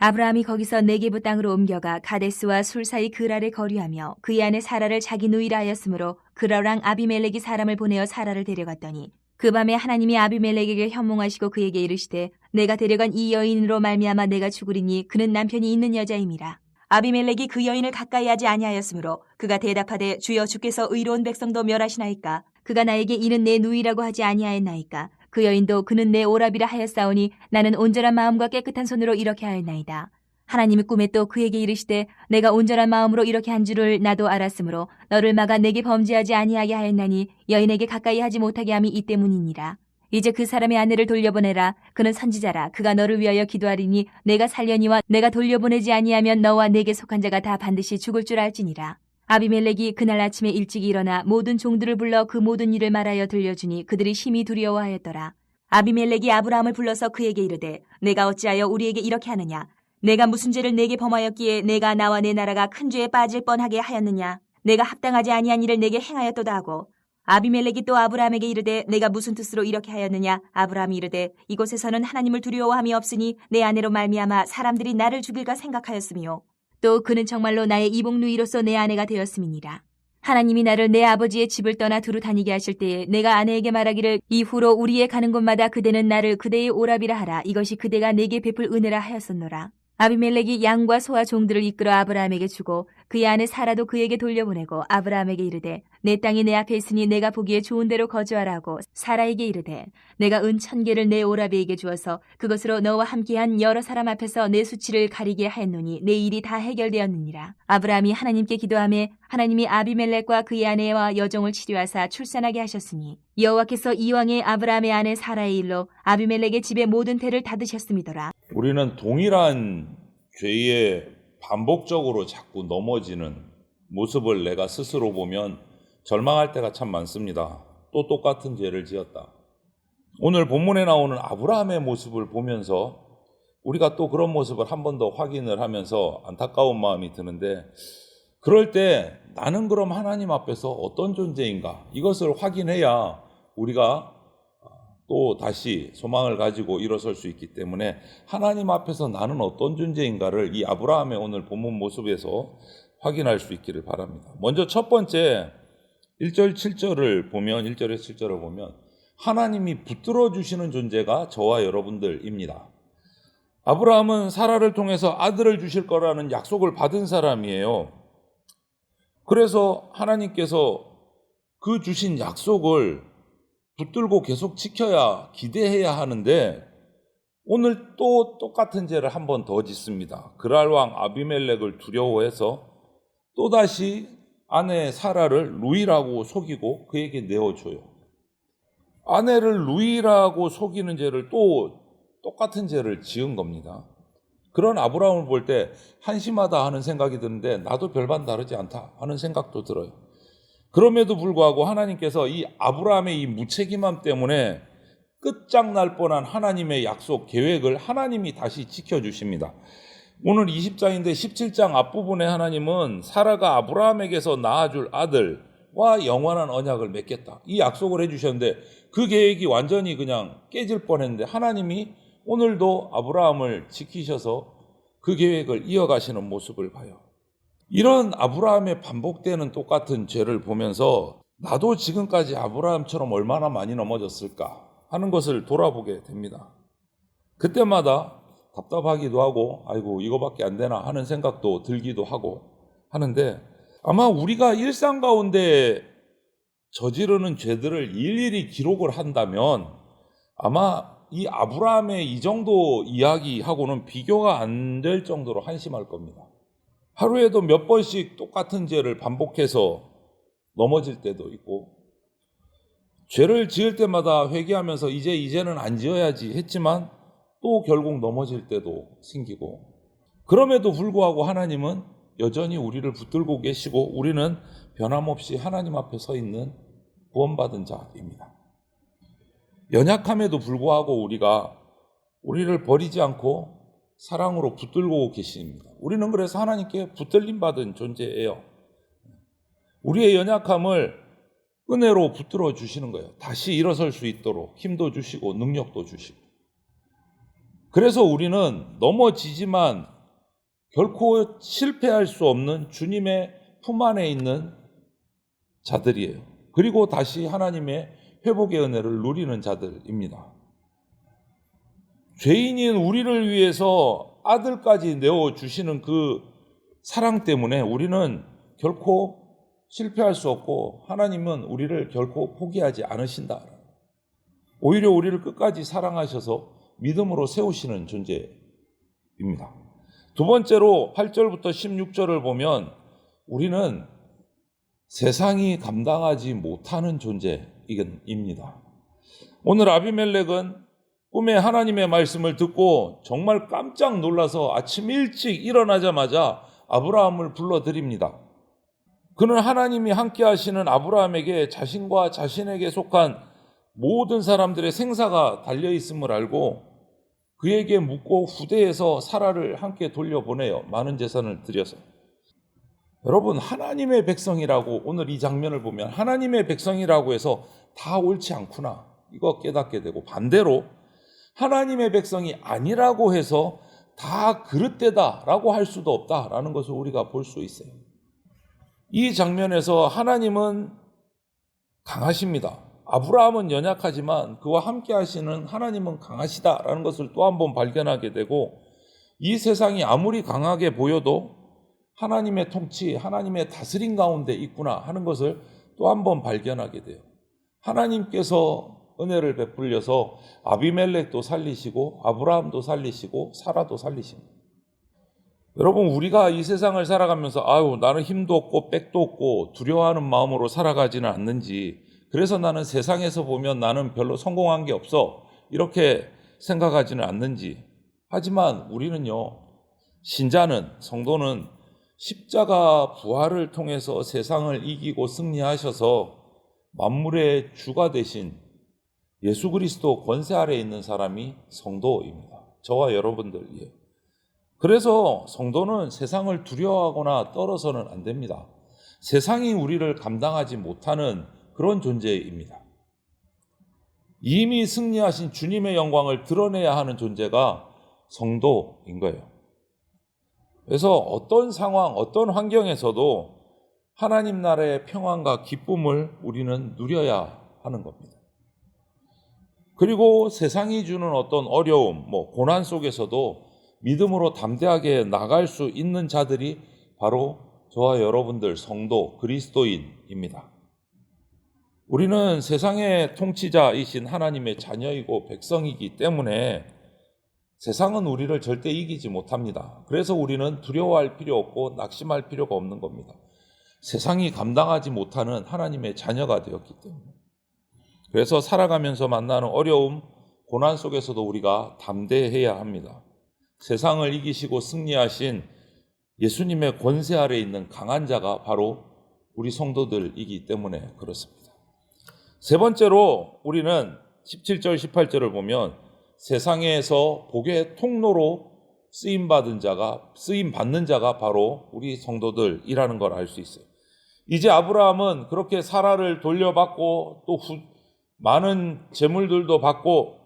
아브라함이 거기서 네게부 땅으로 옮겨가 가데스와 술 사이 그랄에 거류하며 그의 아내 사라를 자기 누이라 하였으므로 그랄 왕 아비멜렉이 사람을 보내어 사라를 데려갔더니 그 밤에 하나님이 아비멜렉에게 현몽하시고 그에게 이르시되 내가 데려간 이 여인으로 말미암아 내가 죽으리니 그는 남편이 있는 여자임이라. 아비멜렉이 그 여인을 가까이 하지 아니하였으므로 그가 대답하되 주여 주께서 의로운 백성도 멸하시나이까. 그가 나에게 이는 내 누이라고 하지 아니하였나이까. 그 여인도 그는 내 오라비라 하였사오니 나는 온전한 마음과 깨끗한 손으로 이렇게 하였나이다. 하나님이 꿈에 또 그에게 이르시되 내가 온전한 마음으로 이렇게 한 줄을 나도 알았으므로 너를 막아 내게 범죄하지 아니하게 하였나니 여인에게 가까이 하지 못하게 함이 이 때문이니라. 이제 그 사람의 아내를 돌려보내라. 그는 선지자라. 그가 너를 위하여 기도하리니 내가 살려니와 내가 돌려보내지 아니하면 너와 내게 속한 자가 다 반드시 죽을 줄 알지니라. 아비멜렉이 그날 아침에 일찍 일어나 모든 종들을 불러 그 모든 일을 말하여 들려주니 그들이 심히 두려워하였더라. 아비멜렉이 아브라함을 불러서 그에게 이르되 내가 어찌하여 우리에게 이렇게 하느냐. 내가 무슨 죄를 내게 범하였기에 내가 나와 내 나라가 큰 죄에 빠질 뻔하게 하였느냐. 내가 합당하지 아니한 일을 내게 행하였도다 하고 아비멜렉이 또 아브라함에게 이르되 내가 무슨 뜻으로 이렇게 하였느냐. 아브라함이 이르되 이곳에서는 하나님을 두려워함이 없으니 내 아내로 말미암아 사람들이 나를 죽일까 생각하였으며 또 그는 정말로 나의 이복 누이로서 내 아내가 되었음이니라. 하나님이 나를 내 아버지의 집을 떠나 두루 다니게 하실 때에 내가 아내에게 말하기를 이후로 우리의 가는 곳마다 그대는 나를 그대의 오라비라 하라. 이것이 그대가 내게 베풀 은혜라 하였었노라. 아비멜렉이 양과 소와 종들을 이끌어 아브라함에게 주고 그의 아내 사라도 그에게 돌려보내고 아브라함에게 이르되 내 땅이 내 앞에 있으니 내가 보기에 좋은 대로 거주하라 하고 사라에게 이르되 내가 은 1000개를 내 오라비에게 주어서 그것으로 너와 함께한 여러 사람 앞에서 내 수치를 가리게 하였노니 내 일이 다 해결되었느니라. 아브라함이 하나님께 기도하며 하나님이 아비멜렉과 그의 아내와 여종을 치료하사 출산하게 하셨으니 여호와께서 이왕에 아브라함의 아내 사라의 일로 아비멜렉의 집의 모든 태를 닫으셨음이더라. 우리는 동일한 죄에 반복적으로 자꾸 넘어지는 모습을 내가 스스로 보면 절망할 때가 참 많습니다. 또 똑같은 죄를 지었다. 오늘 본문에 나오는 아브라함의 모습을 보면서 우리가 또 그런 모습을 한 번 더 확인을 하면서 안타까운 마음이 드는데, 그럴 때 나는 그럼 하나님 앞에서 어떤 존재인가, 이것을 확인해야 우리가 또 다시 소망을 가지고 일어설 수 있기 때문에 하나님 앞에서 나는 어떤 존재인가를 이 아브라함의 오늘 본문 모습에서 확인할 수 있기를 바랍니다. 먼저 첫 번째 1절 7절을 보면 1절에서 7절을 보면 하나님이 붙들어 주시는 존재가 저와 여러분들입니다. 아브라함은 사라를 통해서 아들을 주실 거라는 약속을 받은 사람이에요. 그래서 하나님께서 그 주신 약속을 붙들고 계속 지켜야, 기대해야 하는데 오늘 또 똑같은 죄를 한 번 더 짓습니다. 그랄 왕 아비멜렉을 두려워해서 또다시 아내 사라를 루이라고 속이고 그에게 내어줘요. 아내를 루이라고 속이는 죄를 또 똑같은 죄를 지은 겁니다. 그런 아브라함을 볼 때 한심하다 하는 생각이 드는데 나도 별반 다르지 않다 하는 생각도 들어요. 그럼에도 불구하고 하나님께서 이 아브라함의 이 무책임함 때문에 끝장날 뻔한 하나님의 약속 계획을 하나님이 다시 지켜주십니다. 오늘 20장인데 17장 앞부분에 하나님은 사라가 아브라함에게서 낳아줄 아들과 영원한 언약을 맺겠다, 이 약속을 해주셨는데 그 계획이 완전히 그냥 깨질 뻔했는데 하나님이 오늘도 아브라함을 지키셔서 그 계획을 이어가시는 모습을 봐요. 이런 아브라함의 반복되는 똑같은 죄를 보면서 나도 지금까지 아브라함처럼 얼마나 많이 넘어졌을까 하는 것을 돌아보게 됩니다. 그때마다 답답하기도 하고 아이고 이거밖에 안 되나 하는 생각도 들기도 하고 하는데, 아마 우리가 일상 가운데 저지르는 죄들을 일일이 기록을 한다면 아마 이 아브라함의 이 정도 이야기하고는 비교가 안 될 정도로 한심할 겁니다. 하루에도 몇 번씩 똑같은 죄를 반복해서 넘어질 때도 있고, 죄를 지을 때마다 회개하면서 이제는 안 지어야지 했지만 또 결국 넘어질 때도 생기고, 그럼에도 불구하고 하나님은 여전히 우리를 붙들고 계시고 우리는 변함없이 하나님 앞에 서 있는 구원받은 자입니다. 연약함에도 불구하고 우리를 버리지 않고 사랑으로 붙들고 계십니다. 우리는 그래서 하나님께 붙들림 받은 존재예요. 우리의 연약함을 은혜로 붙들어 주시는 거예요. 다시 일어설 수 있도록 힘도 주시고 능력도 주시고. 그래서 우리는 넘어지지만 결코 실패할 수 없는 주님의 품 안에 있는 자들이에요. 그리고 다시 하나님의 회복의 은혜를 누리는 자들입니다. 죄인인 우리를 위해서 아들까지 내어주시는 그 사랑 때문에 우리는 결코 실패할 수 없고 하나님은 우리를 결코 포기하지 않으신다. 오히려 우리를 끝까지 사랑하셔서 믿음으로 세우시는 존재입니다. 두 번째로 8절부터 16절을 보면 우리는 세상이 감당하지 못하는 존재입니다. 오늘 아비멜렉은 꿈에 하나님의 말씀을 듣고 정말 깜짝 놀라서 아침 일찍 일어나자마자 아브라함을 불러드립니다. 그는 하나님이 함께 하시는 아브라함에게 자신과 자신에게 속한 모든 사람들의 생사가 달려있음을 알고 그에게 묻고 후대에서 사라를 함께 돌려보내요. 많은 재산을 들여서. 여러분, 하나님의 백성이라고, 오늘 이 장면을 보면 하나님의 백성이라고 해서 다 옳지 않구나, 이거 깨닫게 되고, 반대로 하나님의 백성이 아니라고 해서 다 그릇되다라고 할 수도 없다라는 것을 우리가 볼 수 있어요. 이 장면에서 하나님은 강하십니다. 아브라함은 연약하지만 그와 함께 하시는 하나님은 강하시다라는 것을 또 한 번 발견하게 되고, 이 세상이 아무리 강하게 보여도 하나님의 통치, 하나님의 다스림 가운데 있구나 하는 것을 또 한 번 발견하게 돼요. 하나님께서 은혜를 베풀려서 아비멜렉도 살리시고 아브라함도 살리시고 사라도 살리십니다. 여러분, 우리가 이 세상을 살아가면서 나는 힘도 없고 빽도 없고 두려워하는 마음으로 살아가지는 않는지, 그래서 나는 세상에서 보면 나는 별로 성공한 게 없어, 이렇게 생각하지는 않는지. 하지만 우리는요, 신자는, 성도는 십자가 부활을 통해서 세상을 이기고 승리하셔서 만물의 주가 되신 예수 그리스도 권세 아래에 있는 사람이 성도입니다. 저와 여러분들이에요. 그래서 성도는 세상을 두려워하거나 떨어서는 안 됩니다. 세상이 우리를 감당하지 못하는 그런 존재입니다. 이미 승리하신 주님의 영광을 드러내야 하는 존재가 성도인 거예요. 그래서 어떤 상황, 어떤 환경에서도 하나님 나라의 평안과 기쁨을 우리는 누려야 하는 겁니다. 그리고 세상이 주는 어떤 어려움, 고난 속에서도 믿음으로 담대하게 나갈 수 있는 자들이 바로 저와 여러분들 성도, 그리스도인입니다. 우리는 세상의 통치자이신 하나님의 자녀이고 백성이기 때문에 세상은 우리를 절대 이기지 못합니다. 그래서 우리는 두려워할 필요 없고 낙심할 필요가 없는 겁니다. 세상이 감당하지 못하는 하나님의 자녀가 되었기 때문에. 그래서 살아가면서 만나는 어려움, 고난 속에서도 우리가 담대해야 합니다. 세상을 이기시고 승리하신 예수님의 권세 아래에 있는 강한 자가 바로 우리 성도들이기 때문에 그렇습니다. 세 번째로 우리는 17절, 18절을 보면 세상에서 복의 통로로 쓰임받는 자가 바로 우리 성도들이라는 걸 알 수 있어요. 이제 아브라함은 그렇게 사라를 돌려받고 또 많은 재물들도 받고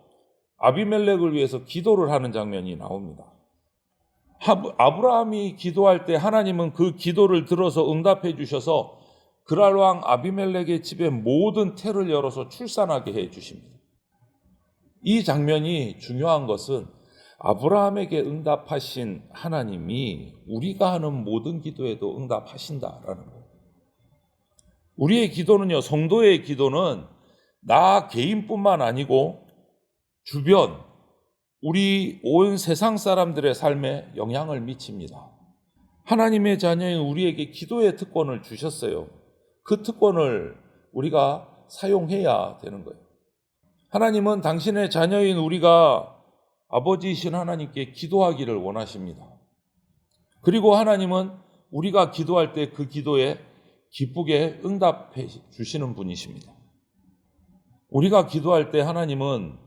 아비멜렉을 위해서 기도를 하는 장면이 나옵니다. 아브라함이 기도할 때 하나님은 그 기도를 들어서 응답해 주셔서 그랄 왕 아비멜렉의 집에 모든 태를 열어서 출산하게 해 주십니다. 이 장면이 중요한 것은 아브라함에게 응답하신 하나님이 우리가 하는 모든 기도에도 응답하신다라는 거예요. 우리의 기도는요, 성도의 기도는 나 개인뿐만 아니고 주변, 우리 온 세상 사람들의 삶에 영향을 미칩니다. 하나님의 자녀인 우리에게 기도의 특권을 주셨어요. 그 특권을 우리가 사용해야 되는 거예요. 하나님은 당신의 자녀인 우리가 아버지이신 하나님께 기도하기를 원하십니다. 그리고 하나님은 우리가 기도할 때 그 기도에 기쁘게 응답해 주시는 분이십니다. 우리가 기도할 때 하나님은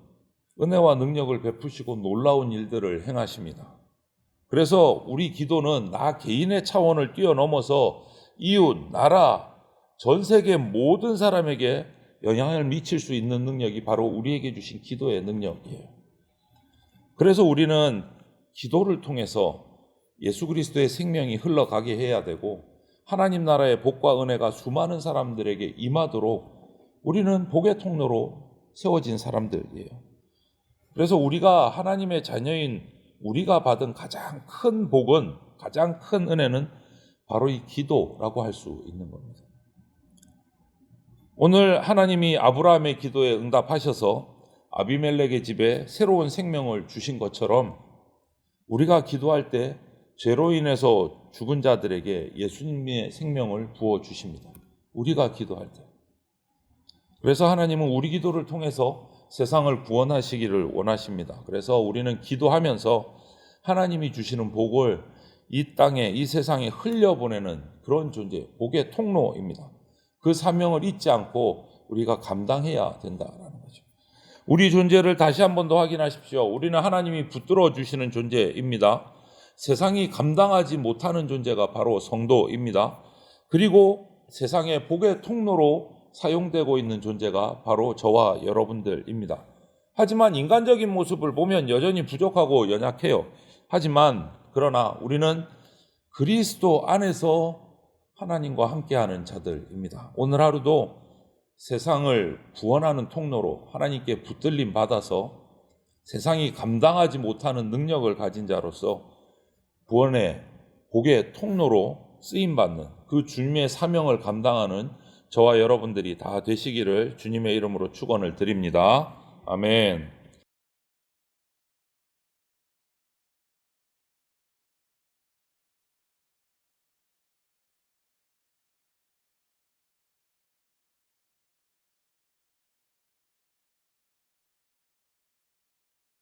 은혜와 능력을 베푸시고 놀라운 일들을 행하십니다. 그래서 우리 기도는 나 개인의 차원을 뛰어넘어서 이웃, 나라, 전 세계 모든 사람에게 영향을 미칠 수 있는 능력이 바로 우리에게 주신 기도의 능력이에요. 그래서 우리는 기도를 통해서 예수 그리스도의 생명이 흘러가게 해야 되고 하나님 나라의 복과 은혜가 수많은 사람들에게 임하도록 우리는 복의 통로로 세워진 사람들이에요. 그래서 우리가 하나님의 자녀인 우리가 받은 가장 큰 복은, 가장 큰 은혜는 바로 이 기도라고 할 수 있는 겁니다. 오늘 하나님이 아브라함의 기도에 응답하셔서 아비멜렉의 집에 새로운 생명을 주신 것처럼 우리가 기도할 때 죄로 인해서 죽은 자들에게 예수님의 생명을 부어주십니다. 우리가 기도할 때. 그래서 하나님은 우리 기도를 통해서 세상을 구원하시기를 원하십니다. 그래서 우리는 기도하면서 하나님이 주시는 복을 이 땅에, 이 세상에 흘려보내는 그런 존재, 복의 통로입니다. 그 사명을 잊지 않고 우리가 감당해야 된다라는 거죠. 우리 존재를 다시 한 번 더 확인하십시오. 우리는 하나님이 붙들어 주시는 존재입니다. 세상이 감당하지 못하는 존재가 바로 성도입니다. 그리고 세상의 복의 통로로 사용되고 있는 존재가 바로 저와 여러분들입니다. 하지만 인간적인 모습을 보면 여전히 부족하고 연약해요. 하지만 그러나 우리는 그리스도 안에서 하나님과 함께하는 자들입니다. 오늘 하루도 세상을 구원하는 통로로 하나님께 붙들림 받아서 세상이 감당하지 못하는 능력을 가진 자로서 구원의 복의 통로로 쓰임받는 그 주님의 사명을 감당하는 저와 여러분들이 다 되시기를 주님의 이름으로 축원을 드립니다. 아멘.